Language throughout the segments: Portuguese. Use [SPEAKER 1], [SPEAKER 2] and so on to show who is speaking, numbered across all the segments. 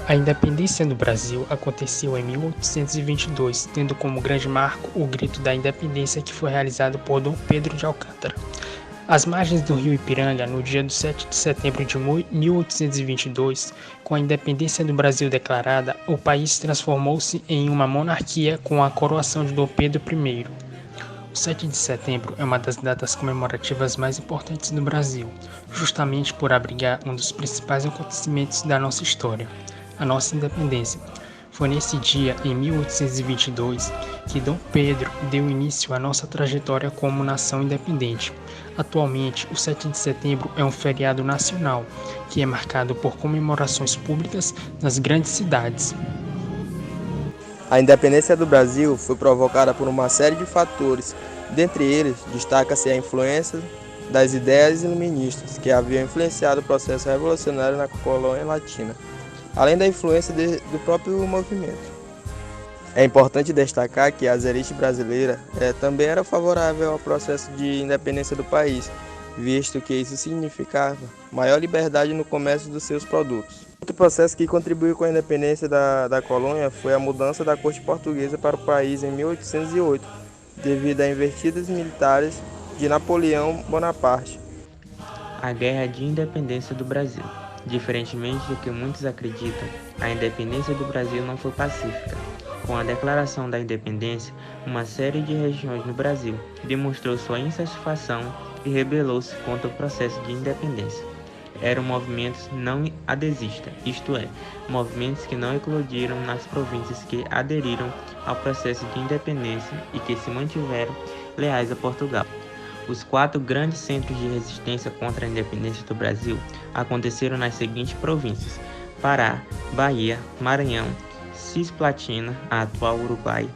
[SPEAKER 1] A independência do Brasil aconteceu em 1822, tendo como grande marco o Grito da Independência, que foi realizado por Dom Pedro de Alcântara. Às margens do rio Ipiranga, no dia 7 de setembro de 1822, com a independência do Brasil declarada, o país transformou-se em uma monarquia com a coroação de Dom Pedro I. O 7 de setembro é uma das datas comemorativas mais importantes do Brasil, justamente por abrigar um dos principais acontecimentos da nossa história, a nossa independência. Foi nesse dia, em 1822, que Dom Pedro deu início à nossa trajetória como nação independente. Atualmente, o 7 de setembro é um feriado nacional, que é marcado por comemorações públicas nas grandes cidades.
[SPEAKER 2] A independência do Brasil foi provocada por uma série de fatores. Dentre eles, destaca-se a influência das ideias iluministas, que haviam influenciado o processo revolucionário na colônia latina, além da influência do próprio movimento. É importante destacar que as elites brasileiras também eram favoráveis ao processo de independência do país, visto que isso significava maior liberdade no comércio dos seus produtos. Outro processo que contribuiu com a independência da colônia foi a mudança da corte portuguesa para o país em 1808, devido a investidas militares de Napoleão Bonaparte.
[SPEAKER 3] A Guerra de Independência do Brasil. Diferentemente do que muitos acreditam, a independência do Brasil não foi pacífica. Com a declaração da independência, uma série de regiões no Brasil demonstrou sua insatisfação e rebelou-se contra o processo de independência. Eram movimentos não adesistas, isto é, movimentos que não eclodiram nas províncias que aderiram ao processo de independência e que se mantiveram leais a Portugal. Os 4 grandes centros de resistência contra a independência do Brasil aconteceram nas seguintes províncias: Pará, Bahia, Maranhão, Cisplatina, a atual Uruguai.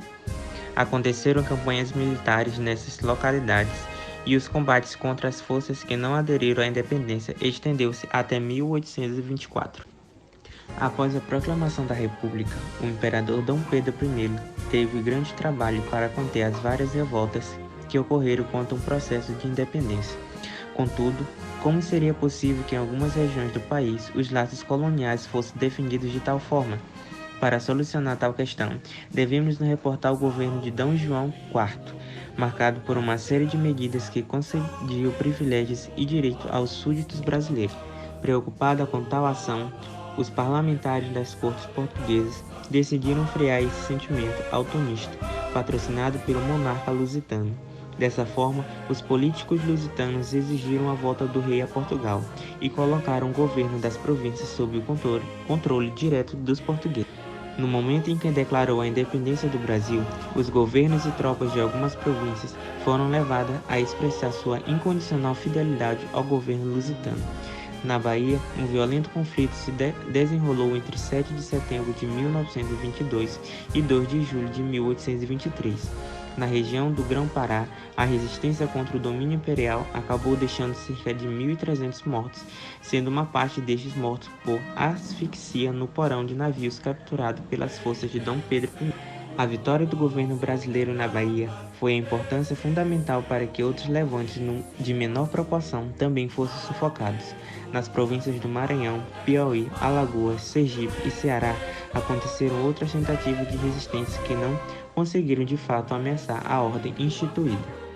[SPEAKER 3] Aconteceram campanhas militares nessas localidades e os combates contra as forças que não aderiram à independência estendeu-se até 1824. Após a proclamação da República, o imperador Dom Pedro I teve grande trabalho para conter as várias revoltas que ocorreram contra um processo de independência. Contudo, como seria possível que em algumas regiões do país os laços coloniais fossem defendidos de tal forma? Para solucionar tal questão, devemos nos reportar ao governo de D. João IV, marcado por uma série de medidas que concediam privilégios e direitos aos súditos brasileiros. Preocupada com tal ação, os parlamentares das cortes portuguesas decidiram frear esse sentimento autonista, patrocinado pelo monarca lusitano. Dessa forma, os políticos lusitanos exigiram a volta do rei a Portugal e colocaram o governo das províncias sob o controle direto dos portugueses. No momento em que declarou a independência do Brasil, os governos e tropas de algumas províncias foram levadas a expressar sua incondicional fidelidade ao governo lusitano. Na Bahia, um violento conflito se desenrolou entre 7 de setembro de 1922 e 2 de julho de 1823. Na região do Grão-Pará, a resistência contra o domínio imperial acabou deixando cerca de 1.300 mortos, sendo uma parte destes mortos por asfixia no porão de navios capturados pelas forças de Dom Pedro I. A vitória do governo brasileiro na Bahia foi a importância fundamental para que outros levantes de menor proporção também fossem sufocados. Nas províncias do Maranhão, Piauí, Alagoas, Sergipe e Ceará aconteceram outras tentativas de resistência que não conseguiram de fato ameaçar a ordem instituída.